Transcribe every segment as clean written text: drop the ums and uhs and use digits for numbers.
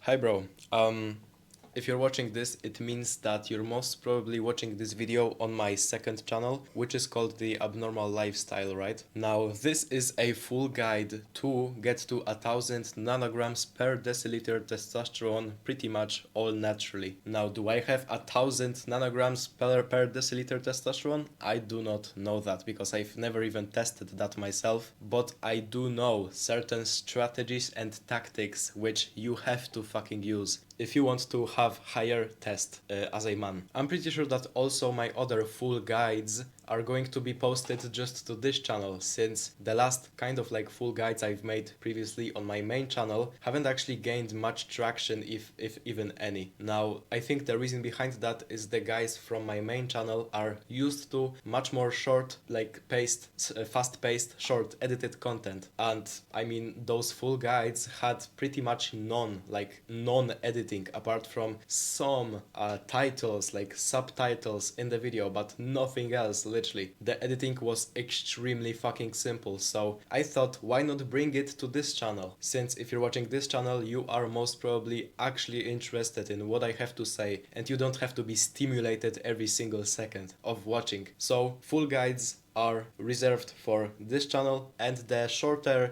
Hi bro. If you're watching this, it means that you're most probably watching this video on my second channel, which is called The Abnormal Lifestyle, right? Now, this is a full guide to get to 1000 nanograms per deciliter testosterone pretty much all naturally. Now, do I have 1000 nanograms per deciliter testosterone? I do not know that because I've never even tested that myself, but I do know certain strategies and tactics which you have to fucking use if you want to have higher test as a man. I'm pretty sure that also my other full guides are going to be posted just to this channel, since the last kind of like full guides I've made previously on my main channel haven't actually gained much traction, if even any. Now, I think the reason behind that is the guys from my main channel are used to much more short, like fast-paced, short edited content. And I mean, those full guides had pretty much non-editing apart from some titles, like subtitles in the video, but nothing else. Literally, the editing was extremely fucking simple, so I thought, why not bring it to this channel? Since if you're watching this channel, you are most probably actually interested in what I have to say, and you don't have to be stimulated every single second of watching. So full guides are reserved for this channel, and the shorter,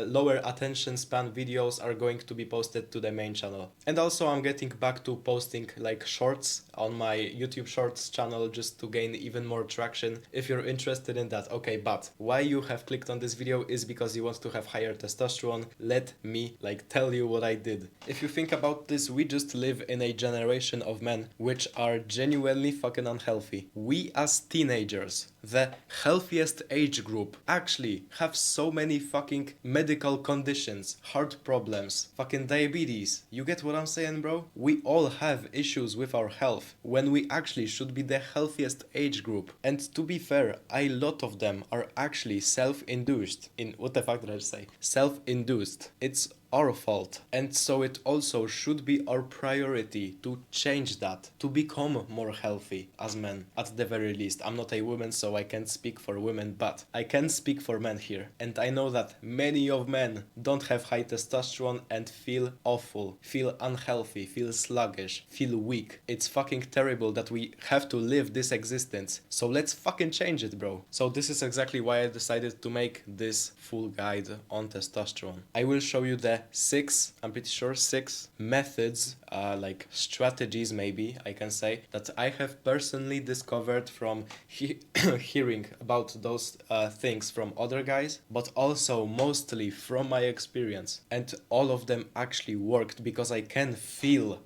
lower attention span videos are going to be posted to the main channel. And also I'm getting back to posting like shorts on my YouTube Shorts channel just to gain even more traction if you're interested in that. Okay, but why you have clicked on this video is because you want to have higher testosterone. Let me like tell you what I did. If you think about this, we just live in a generation of men which are genuinely fucking unhealthy. We as teenagers, the healthiest age group, actually have so many fucking medical conditions, heart problems, fucking diabetes. You get what I'm saying, bro? We all have issues with our health when we actually should be the healthiest age group. And to be fair, a lot of them are actually self-induced. What the fuck did I say? Self-induced. It's our fault, and so it also should be our priority to change that, to become more healthy as men, at the very least. I'm not a woman, so I can't speak for women, but I can speak for men here, and I know that many of men don't have high testosterone and feel awful, feel unhealthy, feel sluggish, feel weak. It's fucking terrible that we have to live this existence, so let's fucking change it, bro. So this is exactly why I decided to make this full guide on testosterone. I will show you the I'm pretty sure six methods, like strategies maybe I can say, that I have personally discovered from hearing about those things from other guys, but also mostly from my experience. And all of them actually worked because I can feel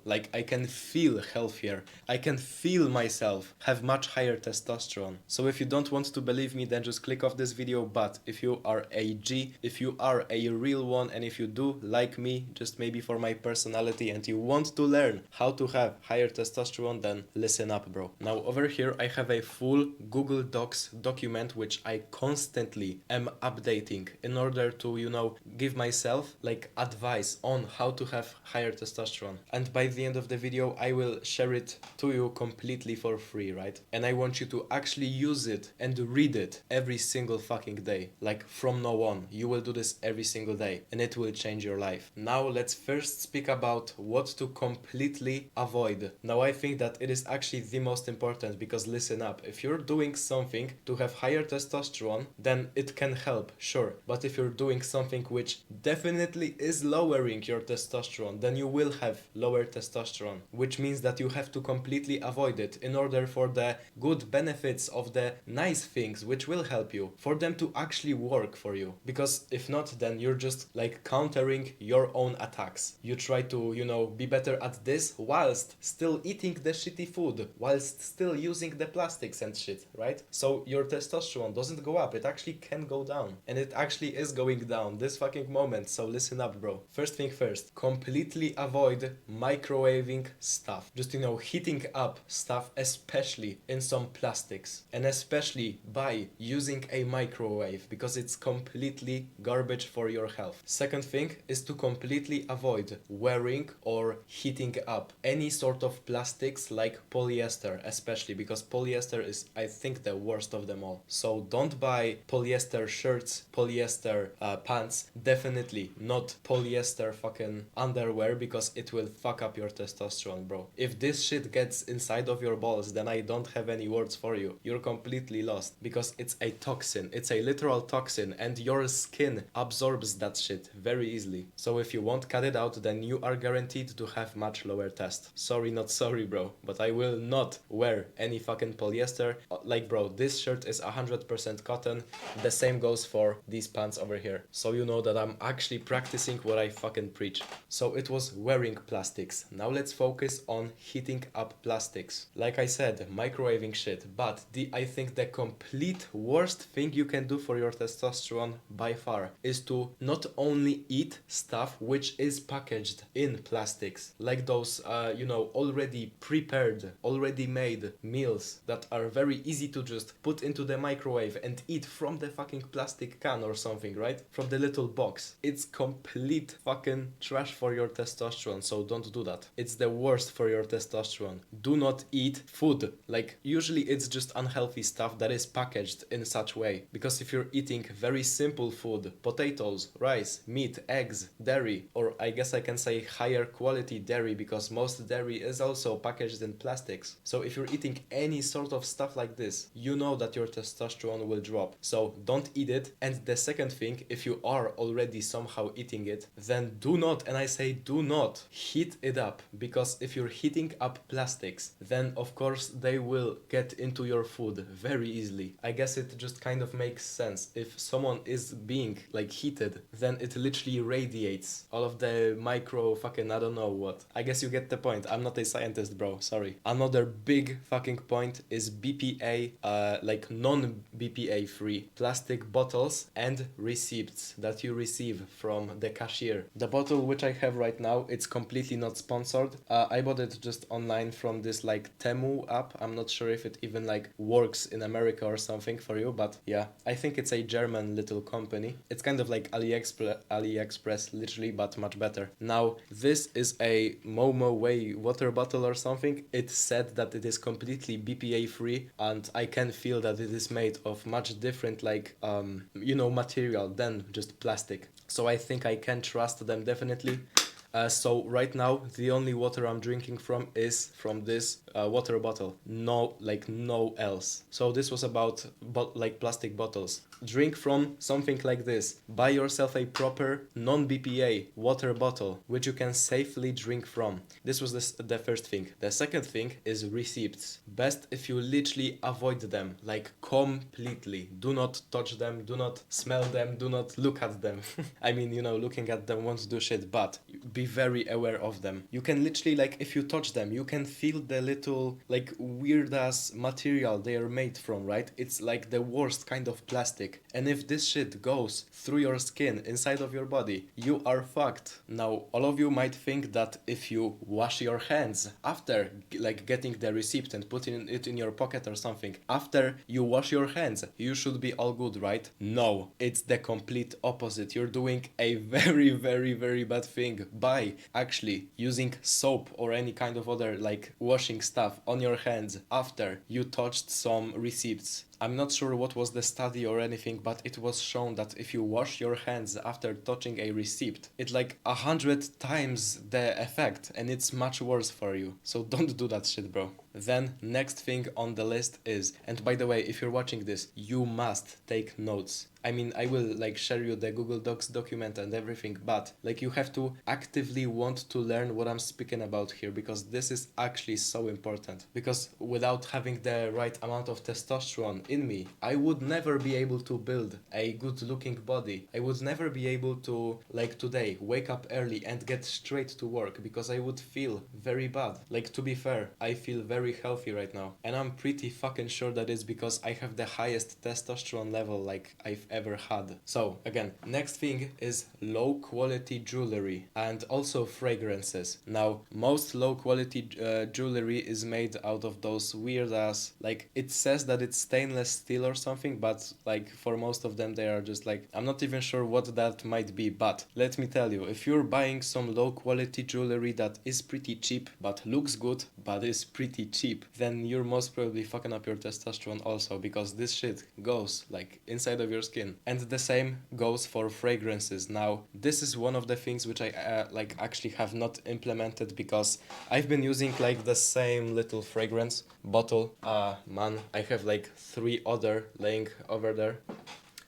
healthier. I can feel myself have much higher testosterone. So if you don't want to believe me, then just click off this video. But if you are a G, if you are a real one, and if you do like me, just maybe for my personality, and you want to learn how to have higher testosterone, then listen up, bro. Now over here I have a full Google Docs document which I constantly am updating in order to, you know, give myself like advice on how to have higher testosterone. And by the end of the video I will share it to you completely for free, right? And I want you to actually use it and read it every single fucking day. Like from now on, you will do this every single day and it will change your life. Now let's first speak about what to completely avoid. Now I think that it is actually the most important, because listen up, if you're doing something to have higher testosterone, then it can help, sure. But if you're doing something which definitely is lowering your testosterone, then you will have lower testosterone, which means that you have to completely avoid it in order for the good benefits of the nice things which will help you, for them to actually work for you. Because if not, then you're just like countering your own attacks. You try to, you know, be better at this whilst still eating the shitty food, whilst still using the plastics and shit, right? So your testosterone doesn't go up, it actually can go down. And it actually is going down this fucking moment, so listen up, bro. First thing first, completely avoid microwaving stuff. Just, you know, heating up stuff, especially in some plastics, and especially by using a microwave, because it's completely garbage for your health. Second thing is to completely avoid wearing or heating up any sort of plastics like polyester, especially because polyester is, I think, the worst of them all. So don't buy polyester shirts, polyester pants, definitely not polyester fucking underwear, because it will fuck up your testosterone, bro. If this shit gets inside of your balls, then I don't have any words for you. You're completely lost, because it's a toxin. It's a literal toxin, and your skin absorbs that shit very easily. So if you won't cut it out, then you are guaranteed to have much lower test. Sorry, not sorry, bro, but I will not wear any fucking polyester. Like, bro, this shirt is 100% cotton. The same goes for these pants over here. So you know that I'm actually practicing what I fucking preach. So it was wearing plastics. Now let's focus on heating up plastics. Like I said, microwaving shit, but I think the complete worst thing you can do for your testosterone by far is to not only eat stuff which is packaged in plastics, like those already prepared, already made meals that are very easy to just put into the microwave and eat from the fucking plastic can or something, right? From the little box. It's complete fucking trash for your testosterone, so don't do that. It's the worst for your testosterone. Do not eat food. Like, usually it's just unhealthy stuff that is packaged in such way. Because if you're eating very simple food, potatoes, rice, meat, eggs, dairy, or I guess I can say higher quality dairy, because most dairy is also packaged in plastics. So if you're eating any sort of stuff like this, you know that your testosterone will drop. So don't eat it. And the second thing, if you are already somehow eating it, then do not, and I say do not, heat it up. Because if you're heating up plastics, then of course they will get into your food very easily. I guess it just kind of makes sense. If someone is being like heated, then it literally radiates all of the micro fucking I don't know what. I guess you get the point. I'm not a scientist, bro, sorry. Another big fucking point is BPA, like non-BPA free plastic bottles and receipts that you receive from the cashier. The bottle which I have right now, it's completely not sponsored. I bought it just online from this like Temu app. I'm not sure if it even like works in America or something for you, but yeah, I think it's a German little company. It's kind of like AliExpress literally, but much better. Now, this is a Momo Way water bottle or something. It said that it is completely BPA free, and I can feel that it is made of much different like material than just plastic. So I think I can trust them definitely. So right now, the only water I'm drinking from is from this water bottle. No else. So this was about plastic bottles. Drink from something like this. Buy yourself a proper non-BPA water bottle, which you can safely drink from. This was the first thing. The second thing is receipts. Best if you literally avoid them, like completely. Do not touch them, do not smell them, do not look at them. I mean, looking at them won't do shit, but be very aware of them. You can literally, like, if you touch them, you can feel the little, like, weird ass material they are made from, right? It's like the worst kind of plastic. And if this shit goes through your skin, inside of your body, you are fucked. Now, all of you might think that if you wash your hands after, like, getting the receipt and putting it in your pocket or something, after you wash your hands, you should be all good, right? No, it's the complete opposite. You're doing a very, very, very bad thing by actually using soap or any kind of other, like, washing stuff on your hands after you touched some receipts. I'm not sure what was the study or anything, but it was shown that if you wash your hands after touching a receipt, it's like 100 times the effect, and it's much worse for you. So don't do that shit, bro. Then next thing on the list is, and by the way, if you're watching this, you must take notes. I mean, I will like share you the Google Docs document and everything, but like you have to actively want to learn what I'm speaking about here, because this is actually so important. Because without having the right amount of testosterone in me, I would never be able to build a good looking body. I would never be able to, like today, wake up early and get straight to work, because I would feel very bad. Like, to be fair, I feel very healthy right now, and I'm pretty fucking sure that it's because I have the highest testosterone level like I've ever had. So again, next thing is low quality jewelry and also fragrances. Now, most low quality jewelry is made out of those weird ass, like, it says that it's stainless stainless steel or something, but like for most of them they are just like, I'm not even sure what that might be. But let me tell you, if you're buying some low quality jewelry that is pretty cheap but looks good but is pretty cheap, then you're most probably fucking up your testosterone also, because this shit goes like inside of your skin. And the same goes for fragrances. Now this is one of the things which I like actually have not implemented, because I've been using like the same little fragrance bottle. Man, I have like 3 other laying over there.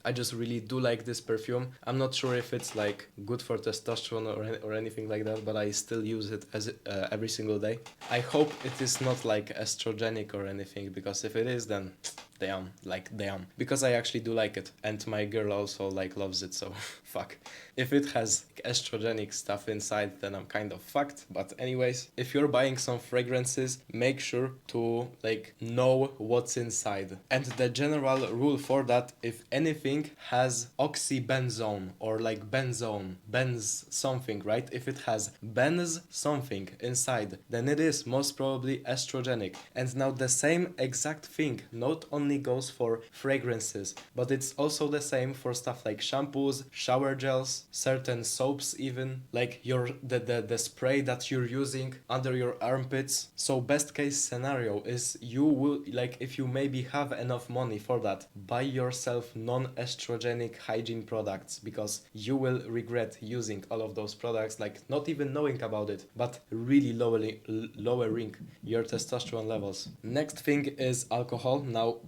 I just really do like this perfume. I'm not sure if it's like good for testosterone or anything like that, but I still use it as every single day. I hope it is not like estrogenic or anything, because if it is, then damn. Because I actually do like it, and my girl also like loves it, so fuck. If it has estrogenic stuff inside, then I'm kind of fucked. But anyways, if you're buying some fragrances, make sure to like know what's inside. And the general rule for that, if anything has oxybenzone or like benzone, benz something, right? If it has benz something inside, then it is most probably estrogenic. And now the same exact thing not only goes for fragrances, but it's also the same for stuff like shampoos, shower gels, certain soaps, even like the spray that you're using under your armpits. So best case scenario is you will, like, if you maybe have enough money for that, buy yourself non-estrogenic hygiene products, because you will regret using all of those products, like not even knowing about it, but really lowering your testosterone levels. Next thing is alcohol. Now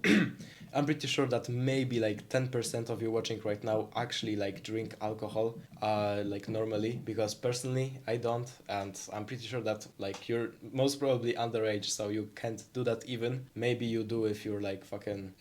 I'm pretty sure that maybe like 10% of you watching right now actually like drink alcohol like normally, because personally I don't, and I'm pretty sure that like you're most probably underage, so you can't do that even. Maybe you do if you're like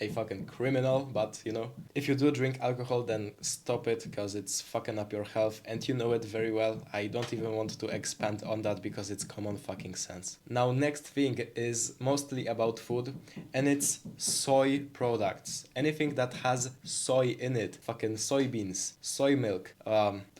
a fucking criminal, but you know, if you do drink alcohol, then stop it, because it's fucking up your health, and you know it very well. I don't even want to expand on that because it's common fucking sense. Now next thing is mostly about food, and it's soy products. Anything that has soy in it, fucking soybeans, soy milk,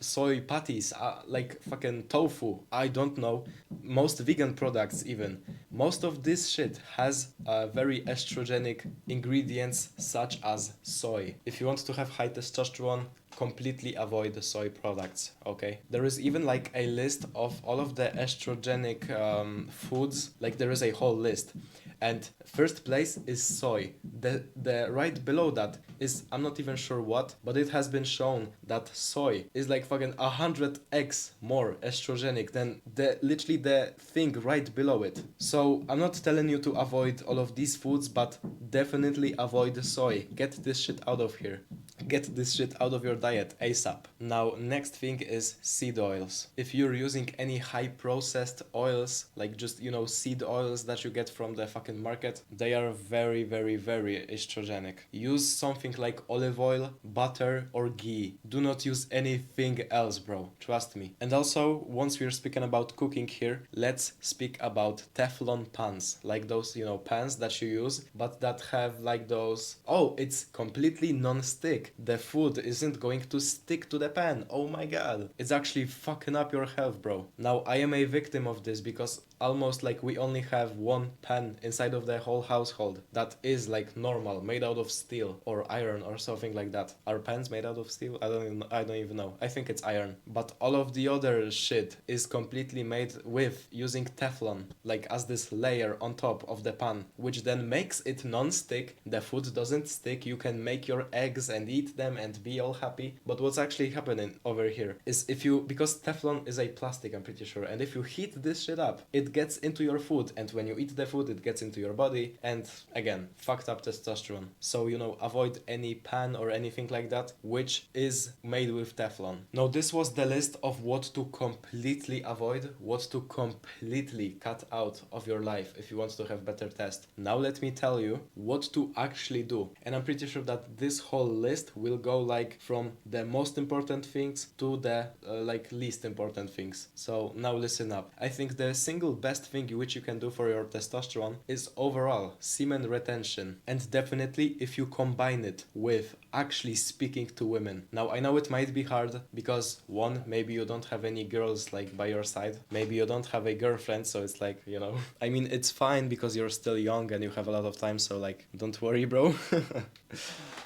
soy patties, like fucking tofu, I don't know, most vegan products even. Most of this shit has very estrogenic ingredients such as soy. If you want to have high testosterone, completely avoid the soy products, okay? There is even like a list of all of the estrogenic foods, like there is a whole list. And first place is soy. The right below that is, I'm not even sure what, but it has been shown that soy is like fucking 100x more estrogenic than literally the thing right below it. So I'm not telling you to avoid all of these foods, but definitely avoid the soy. Get this shit out of here. Get this shit out of your diet ASAP. Now, next thing is seed oils. If you're using any high processed oils, like just, you know, seed oils that you get from the fucking market, they are very, very, very estrogenic. Use something like olive oil, butter, or ghee. Do not use anything else, bro. Trust me. And also, once we're speaking about cooking here, let's speak about Teflon pans. Like those, you know, pans that you use, but that have like those... Oh, it's completely non-stick. The food isn't going to stick to the pan. Oh my god. It's actually fucking up your health, bro. Now, I am a victim of this, because almost like we only have one pan inside of the whole household that is like normal, made out of steel or iron or something like that. Are pans made out of steel? I don't even know. I think it's iron. But all of the other shit is completely made with using Teflon, like as this layer on top of the pan, which then makes it non-stick. The food doesn't stick. You can make your eggs and eat them and be all happy. But what's actually happening over here is, because Teflon is a plastic, I'm pretty sure, and if you heat this shit up, it gets into your food, and when you eat the food, it gets into your body, and again, fucked up testosterone. So, you know, avoid any pan or anything like that which is made with Teflon. Now, this was the list of what to completely avoid, what to completely cut out of your life if you want to have better test. Now let me tell you what to actually do, and I'm pretty sure that this whole list will go like from the most important things to the like least important things. So now listen up. I think the single best thing which you can do for your testosterone is overall semen retention, and definitely if you combine it with actually speaking to women. Now I know it might be hard because one, maybe you don't have any girls like by your side, maybe you don't have a girlfriend, so it's like, you know, I mean it's fine because you're still young and you have a lot of time, so like don't worry, bro.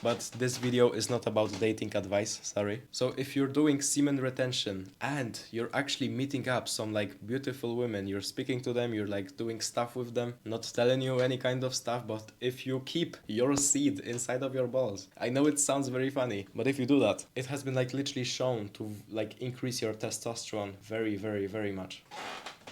But this video is not about dating advice, sorry. So if you're doing semen retention and you're actually meeting up some like beautiful women, you're speaking to them, you're like doing stuff with them, not telling you any kind of stuff, but if you keep your seed inside of your balls, I know it sounds very funny, but if you do that, it has been like literally shown to like increase your testosterone very, very, very much.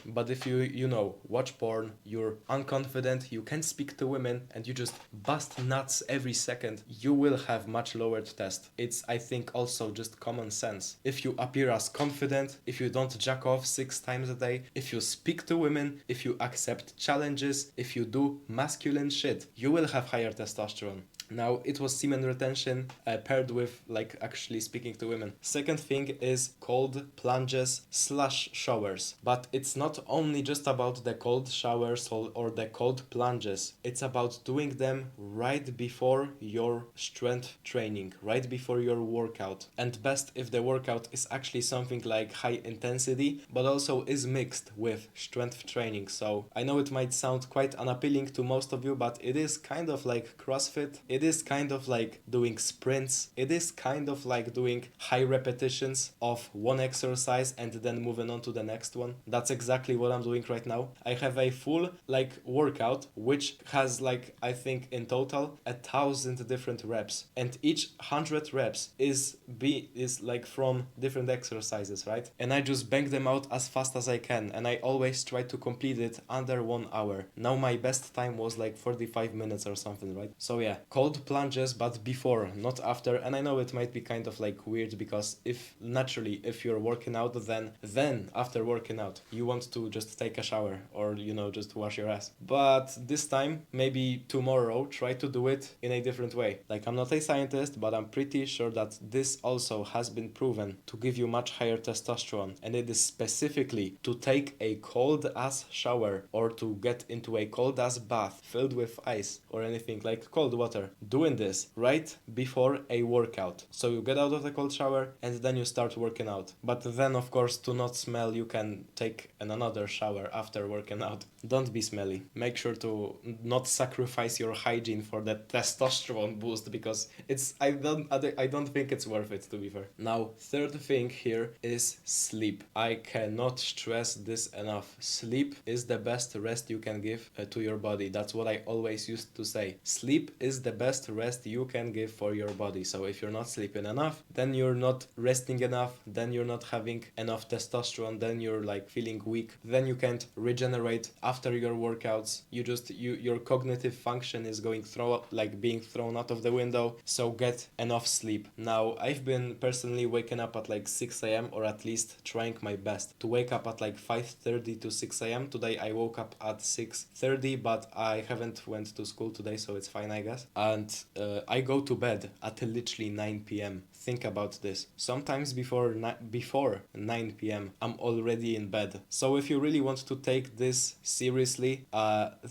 But if you know, watch porn, you're unconfident, you can't speak to women, and you just bust nuts every second, you will have much lowered test. It's, I think, also just common sense. If you appear as confident, if you don't jack off 6 times a day, if you speak to women, if you accept challenges, if you do masculine shit, you will have higher testosterone. Now, it was semen retention paired with like actually speaking to women. Second thing is cold plunges / showers. But it's not only just about the cold showers or the cold plunges. It's about doing them right before your strength training, right before your workout. And best if the workout is actually something like high intensity, but also is mixed with strength training. So I know it might sound quite unappealing to most of you, but it is kind of like CrossFit. It is kind of like doing sprints. It is kind of like doing high repetitions of one exercise and then moving on to the next one. That's exactly what I'm doing right now. I have a full like workout which has like, I think in total 1,000 different reps, and each 100 reps is like from different exercises, right? And I just bang them out as fast as I can, and I always try to complete it under 1 hour. Now my best time was like 45 minutes or something, right? So yeah, cold plunges, but before, not after. And I know it might be kind of like weird because if you're working out, then after working out you want to just take a shower or, you know, just wash your ass. But this time, maybe tomorrow, try to do it in a different way. Like, I'm not a scientist, but I'm pretty sure that this also has been proven to give you much higher testosterone, and it is specifically to take a cold ass shower or to get into a cold ass bath filled with ice or anything like cold water. Doing this right before a workout. So you get out of the cold shower and then you start working out. But then, of course, to not smell, you can take another shower after working out. Don't be smelly. Make sure to not sacrifice your hygiene for that testosterone boost, because I don't think it's worth it, to be fair. Now, third thing here is sleep. I cannot stress this enough. Sleep is the best rest you can give to your body. That's what I always used to say. Sleep is the best rest you can give for your body. So if you're not sleeping enough, then you're not resting enough, then you're not having enough testosterone, then you're like feeling weak, then you can't regenerate after your workouts. Your cognitive function is being thrown out of the window. So get enough sleep. Now, I've been personally waking up at like 6 a.m. or at least trying my best to wake up at like 5:30 to 6 a.m. Today I woke up at 6:30, but I haven't went to school today, so it's fine, I guess. And I go to bed at literally 9 p.m. Think about this. Sometimes before 9 p.m. I'm already in bed. So if you really want to take this seriously,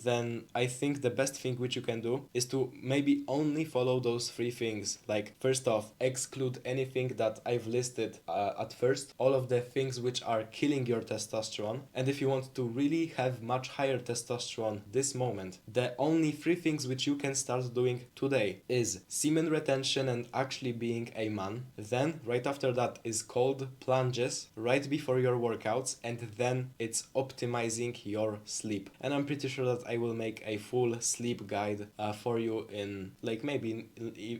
then I think the best thing which you can do is to maybe only follow those 3 things. Like, first off, exclude anything that I've listed at first, all of the things which are killing your testosterone. And if you want to really have much higher testosterone this moment, the only 3 things which you can start doing today is semen retention and actually being a man. Then right after that is cold plunges right before your workouts, and then it's optimizing your sleep. And I'm pretty sure that I will make a full sleep guide for you in like maybe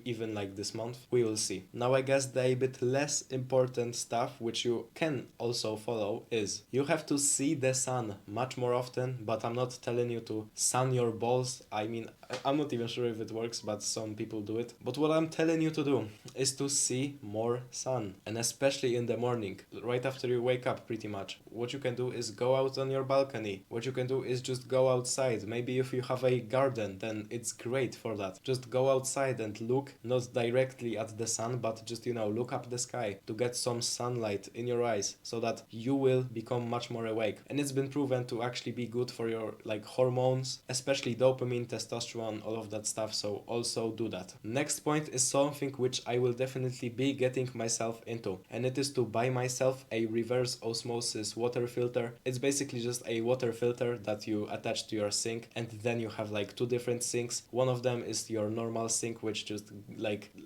even like this month. We will see. Now I guess the a bit less important stuff which you can also follow is you have to see the sun much more often, but I'm not telling you to sun your balls. I mean, I'm not even sure if it works, but some people do it. But what I'm telling you to do is to see see more sun, and especially in the morning, right after you wake up pretty much. What you can do is go out on your balcony. What you can do is just go outside. Maybe if you have a garden, then it's great for that. Just go outside and look not directly at the sun, but just, look up the sky to get some sunlight in your eyes so that you will become much more awake. And it's been proven to actually be good for your hormones, especially dopamine, testosterone, all of that stuff. So also do that. Next point is something which I will definitely be getting myself into, and it is to buy myself a reverse osmosis water filter. It's basically just a water filter that you attach to your sink, and then you have two different sinks. One of them is your normal sink, which just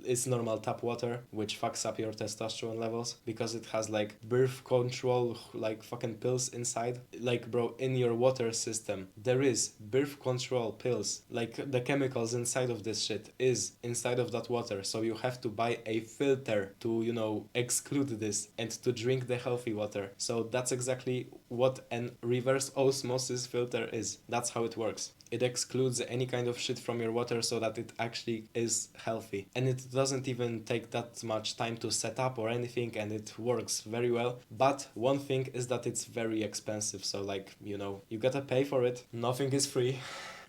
is normal tap water, which fucks up your testosterone levels because it has birth control fucking pills inside. Bro, in your water system there is birth control pills. The chemicals inside of this shit is inside of that water, so you have to buy a filter to exclude this and to drink the healthy water. So that's exactly what an reverse osmosis filter is. That's how it works. It excludes any kind of shit from your water so that it actually is healthy. And it doesn't even take that much time to set up or anything, and it works very well. But one thing is that it's very expensive, so you gotta pay for it. Nothing is free.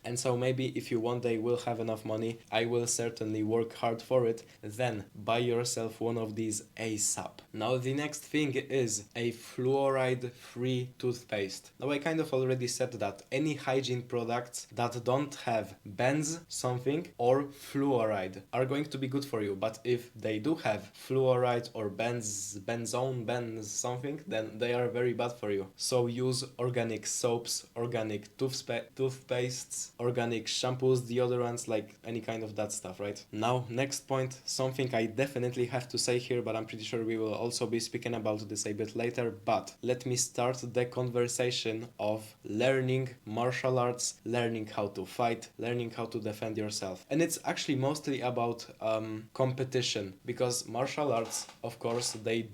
And so maybe if you one day will have enough money, I will certainly work hard for it, then buy yourself one of these ASAP. Now the next thing is a fluoride-free toothpaste. Now I kind of already said that any hygiene products that don't have benz something or fluoride are going to be good for you, but if they do have fluoride or benz something, then they are very bad for you. So use organic soaps, organic toothpastes, organic shampoos, deodorants, any kind of that stuff, right? Now, next point, something I definitely have to say here, but I'm pretty sure we will also be speaking about this a bit later, but let me start the conversation of learning martial arts, learning how to fight, learning how to defend yourself. And it's actually mostly about competition, because martial arts, of course, they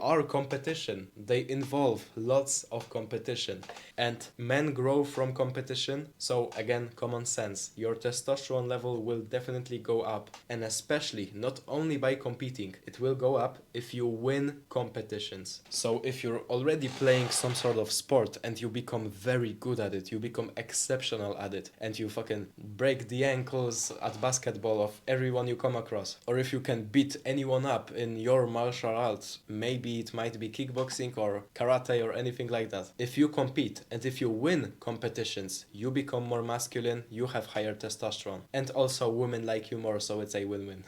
are competition. They involve lots of competition, and men grow from competition. So again, common sense, your testosterone level will definitely go up, and especially not only by competing, it will go up if you win competitions. So if you're already playing some sort of sport and you become very good at it, you become exceptional at it, and you fucking break the ankles at basketball of everyone you come across, or if you can beat anyone up in your martial arts, maybe it might be kickboxing or karate or anything like that. If you compete and if you win competitions, you become more masculine, you have higher testosterone, and also women like you more, so it's a win-win.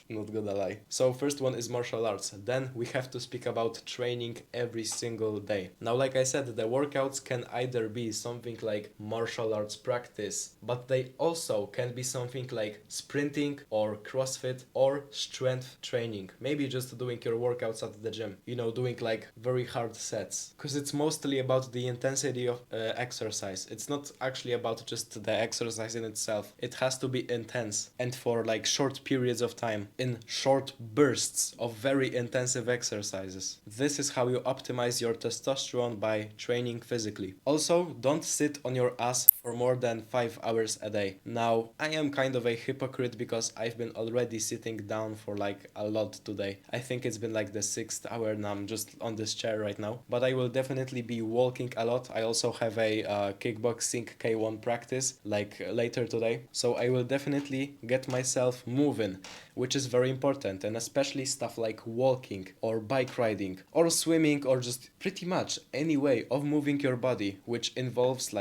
Not gonna lie. So first one is martial arts. Then we have to speak about training every single day. Now, like I said, the workouts can either be something like martial arts practice, but they also can be something like sprinting or CrossFit or strength training. Maybe just doing your workouts at the gym, doing very hard sets. Because it's mostly about the intensity of exercise. It's not actually about just the exercise in itself. It has to be intense and for short periods of time, in short bursts of very intensive exercises. This is how you optimize your testosterone by training physically. Also, don't sit on your ass for more than 5 hours a day. Now, I am kind of a hypocrite because I've been already sitting down for a lot today. I think it's been the 6th hour and I'm just on this chair right now. But I will definitely be walking a lot. I also have a kickboxing K1 practice later today. So I will definitely get myself moving, which is very important, and especially stuff like walking or bike riding or swimming or just pretty much any way of moving your body, which involves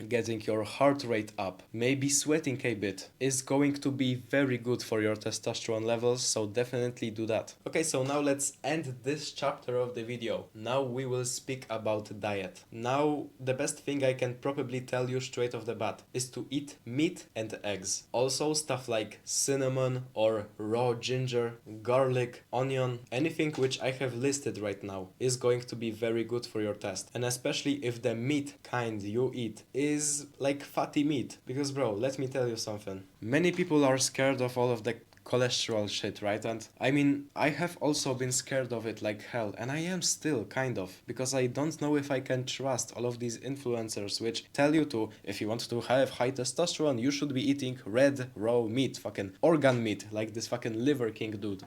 getting your heart rate up, maybe sweating a bit, is going to be very good for your testosterone levels, so definitely do that. Okay, so now let's end this chapter of the video. Now we will speak about diet. Now, the best thing I can probably tell you straight off the bat is to eat meat and eggs. Also stuff like cinnamon or raw ginger, garlic, onion, anything which I have listed right now is going to be very good for your test. And especially if the meat kind you eat is fatty meat. Because bro, let me tell you something. Many people are scared of all of the cholesterol shit, right? And I mean, I have also been scared of it like hell, and I am still kind of, because I don't know if I can trust all of these influencers which tell you to, if you want to have high testosterone, you should be eating red raw meat, fucking organ meat, like this fucking Liver King dude.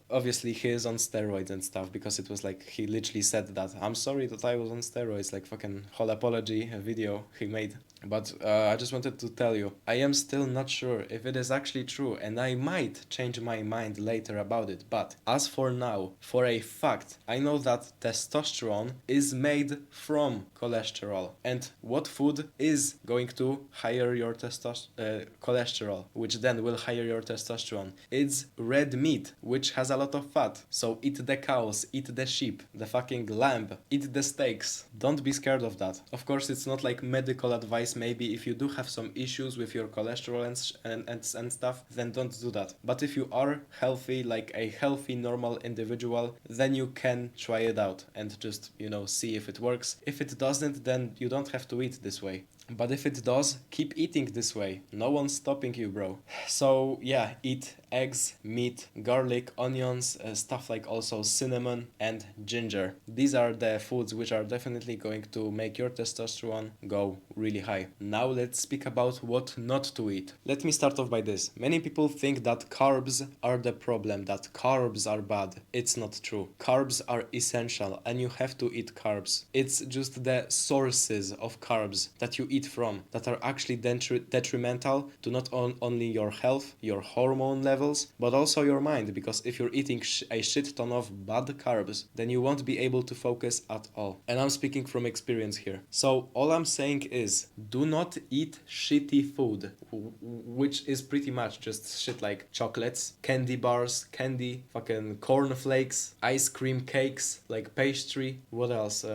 Obviously he is on steroids and stuff, because it was like, he literally said that, I'm sorry that I was on steroids, like fucking whole apology video he made. But I just wanted to tell you, I am still not sure if it is actually true, and I might change my mind later about it. But as for now, for a fact, I know that testosterone is made from cholesterol. And what food is going to higher your cholesterol, which then will higher your testosterone? It's red meat, which has a lot of fat. So eat the cows, eat the sheep, the fucking lamb, eat the steaks. Don't be scared of that. Of course, it's not like medical advice. Maybe if you do have some issues with your cholesterol and stuff, then don't do that. But if you are healthy, like a healthy normal individual, then you can try it out and just, see if it works. If it doesn't, then you don't have to eat this way. But if it does, keep eating this way. No one's stopping you, bro. So yeah, eat eggs, meat, garlic, onions, stuff like also cinnamon and ginger. These are the foods which are definitely going to make your testosterone go really high. Now let's speak about what not to eat. Let me start off by this. Many people think that carbs are the problem, that carbs are bad. It's not true. Carbs are essential and you have to eat carbs. It's just the sources of carbs that you eat from that are actually detrimental to not only your health, your hormone levels, but also your mind, because if you're eating a shit ton of bad carbs, then you won't be able to focus at all. And I'm speaking from experience here. So all I'm saying is, do not eat shitty food, which is pretty much just shit like chocolates, candy bars, candy, fucking cornflakes, ice cream cakes, like pastry, what else?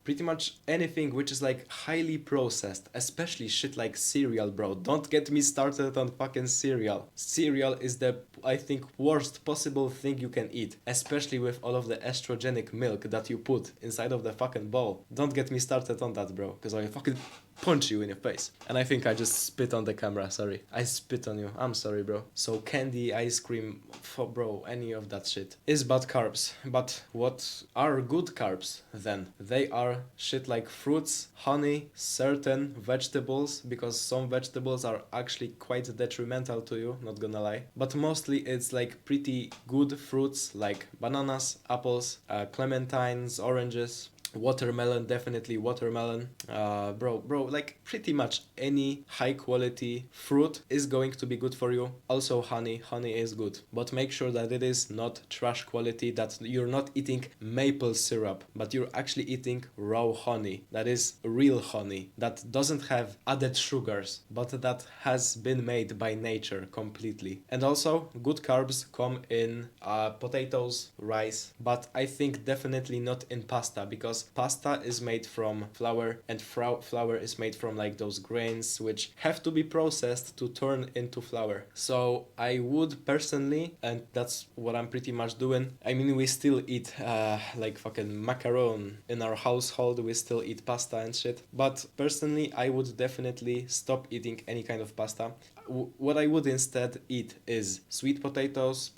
Pretty much anything which is like highly processed, especially shit like cereal, bro. Don't get me started on fucking cereal. Cereal is the, I think, worst possible thing you can eat, especially with all of the estrogenic milk that you put inside of the fucking bowl. Don't get me started on that, bro, because I fucking punch you in your face. And I think I just spit on the camera, sorry. I spit on you. I'm sorry, bro. So candy, ice cream, bro, any of that shit is bad carbs. But what are good carbs then? They are shit like fruits, honey, certain vegetables, because some vegetables are actually quite detrimental to you, not gonna lie. But mostly it's like pretty good fruits like bananas, apples, clementines, oranges, watermelon, definitely watermelon. Bro, like pretty much any high quality fruit is going to be good for you. Also honey is good, but make sure that it is not trash quality, that you're not eating maple syrup, but you're actually eating raw honey, that is real honey, that doesn't have added sugars, but that has been made by nature completely. And also good carbs come in potatoes, rice, but I think definitely not in pasta, because pasta is made from flour, and flour is made from like those grains which have to be processed to turn into flour. So I would personally, and that's what I'm pretty much doing, I mean, we still eat like fucking macaron in our household, we still eat pasta and shit, but personally I would definitely stop eating any kind of pasta. What I would instead eat is sweet potatoes,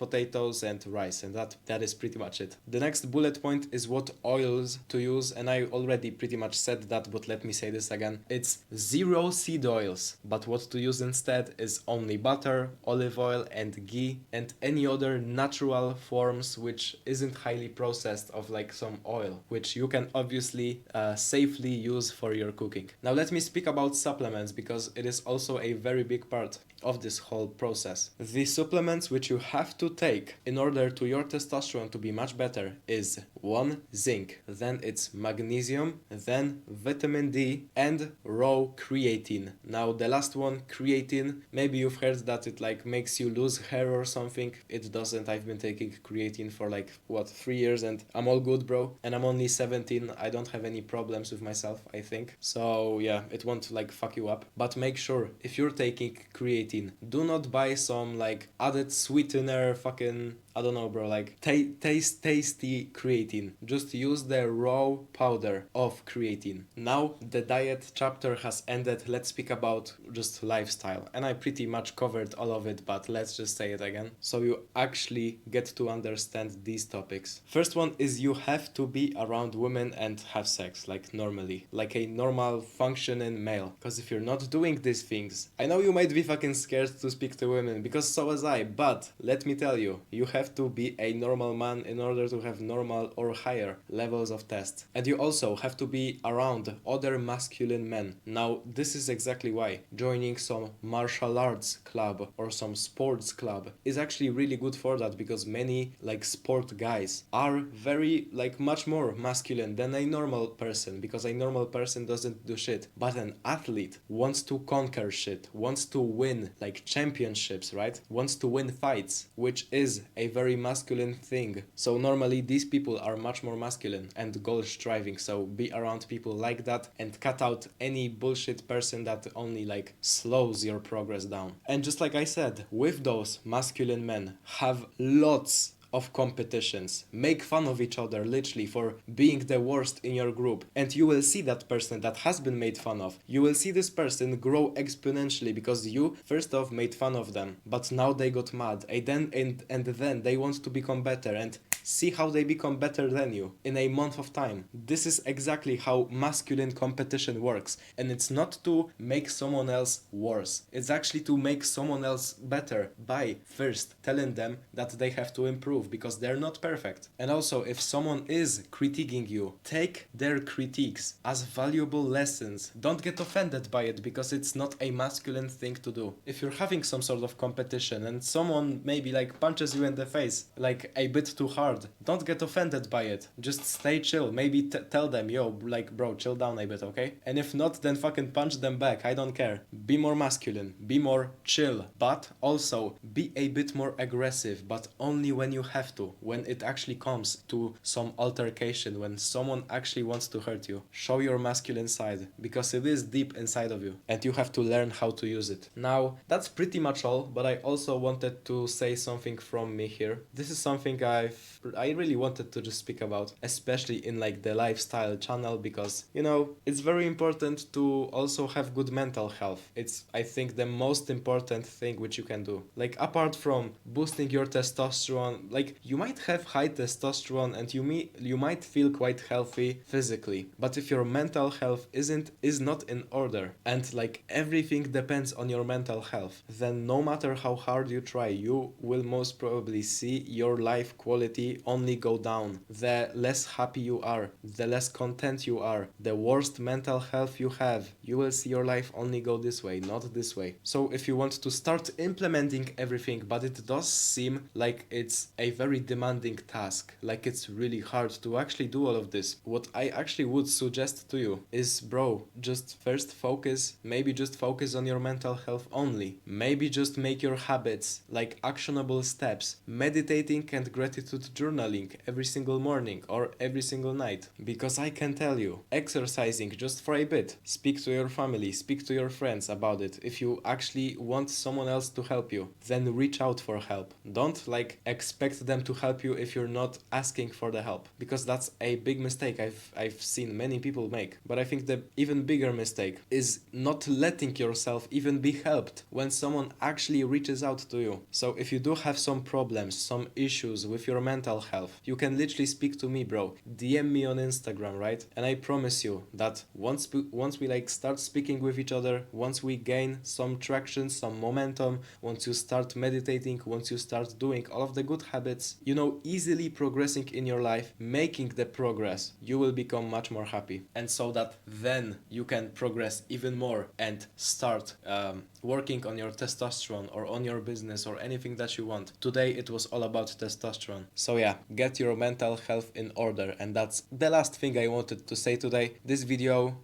and rice, and that is pretty much it. The next bullet point is what oils to use, and I already pretty much said that, but let me say this again. It's 0 seed oils, but what to use instead is only butter, olive oil and ghee, and any other natural forms which isn't highly processed of like some oil, which you can obviously safely use for your cooking. Now let me speak about supplements, because it is also a very big part of this whole process. The supplements which you have to take in order to your testosterone to be much better is 1. Zinc, then it's magnesium, then vitamin D and raw creatine. Now the last one, creatine, maybe you've heard that it like makes you lose hair or something. It doesn't. I've been taking creatine for like 3 years and I'm all good, bro, and I'm only 17. I don't have any problems with myself, I think, so yeah, it won't like fuck you up. But make sure if you're taking creatine, do not buy some like added sweetener fucking I don't know, bro, like tasty creatine. Just use the raw powder of creatine. Now the diet chapter has ended. Let's speak about just lifestyle. And I pretty much covered all of it, but let's just say it again so you actually get to understand these topics. First one is you have to be around women and have sex like normally, like a normal functioning male. Because if you're not doing these things, I know you might be fucking scared to speak to women, because so was I, but let me tell you, you have to be a normal man in order to have normal or higher levels of test. And you also have to be around other masculine men. Now, this is exactly why joining some martial arts club or some sports club is actually really good for that, because many like sport guys are very like much more masculine than a normal person, because a normal person doesn't do shit, but an athlete wants to conquer shit, wants to win like championships, right? Wants to win fights, which is a very masculine thing. So normally these people are much more masculine and goal striving. So be around people like that and cut out any bullshit person that only like slows your progress down. And just like I said, with those masculine men, have lots of competitions. Make fun of each other literally for being the worst in your group, and you will see that person that has been made fun of. You will see this person grow exponentially because you first off made fun of them, but now they got mad and then they want to become better, and see how they become better than you in a month of time. This is exactly how masculine competition works, and it's not to make someone else worse. It's actually to make someone else better by first telling them that they have to improve because they're not perfect. And also, if someone is critiquing you, take their critiques as valuable lessons. Don't get offended by it because it's not a masculine thing to do. If you're having some sort of competition and someone maybe like punches you in the face like a bit too hard, don't get offended by it. Just stay chill. Maybe tell them, yo, like, bro, chill down a bit, okay? And if not, then fucking punch them back. I don't care. Be more masculine. Be more chill. But also be a bit more aggressive, but only when you have to. When it actually comes to some altercation, when someone actually wants to hurt you. Show your masculine side, because it is deep inside of you and you have to learn how to use it. Now, that's pretty much all, but I also wanted to say something from me here. This is something I really wanted to just speak about, especially in like the lifestyle channel, because you know it's very important to also have good mental health. It's, I think, the most important thing which you can do. Like, apart from boosting your testosterone, like you might have high testosterone and you might feel quite healthy physically, but if your mental health is not in order, and like everything depends on your mental health, then no matter how hard you try, you will most probably see your life quality only go down. The less happy you are, the less content you are, the worst mental health you have, you will see your life only go this way, not this way. So if you want to start implementing everything, but it does seem like it's a very demanding task, like it's really hard to actually do all of this, what I actually would suggest to you is, bro, just first focus, maybe just focus on your mental health only. Maybe just make your habits like actionable steps, meditating and gratitude journaling every single morning or every single night. Because I can tell you, exercising just for a bit, speak to your family, speak to your friends about it. If you actually want someone else to help you, then reach out for help. Don't like expect them to help you if you're not asking for the help, because that's a big mistake I've seen many people make. But I think the even bigger mistake is not letting yourself even be helped when someone actually reaches out to you. So if you do have some problems, some issues with your mental health, you can literally speak to me, bro. DM me on Instagram, right? And I promise you that once we like start speaking with each other, once we gain some traction, some momentum, once you start meditating, once you start doing all of the good habits, you know, easily progressing in your life, making the progress, you will become much more happy. And so that then you can progress even more and start working on your testosterone or on your business or anything that you want. Today it was all about testosterone. So yeah, get your mental health in order. And that's the last thing I wanted to say today. This video,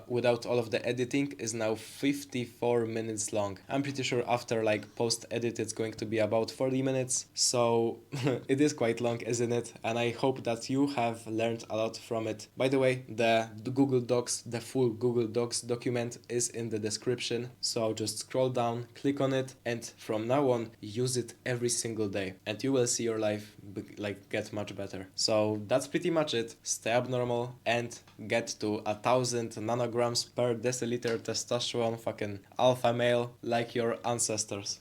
without all of the editing, is now 54 minutes long. I'm pretty sure after like post edit it's going to be about 40 minutes, so it is quite long, isn't it? And I hope that you have learned a lot from it. By the way, the Google Docs, the full Google Docs document is in the description, so just scroll down, click on it, and from now on use it every single day, and you will see your life like get much better. So that's pretty much it. Stay abnormal and get to 1,000 nanograms per deciliter testosterone, fucking alpha male like your ancestors.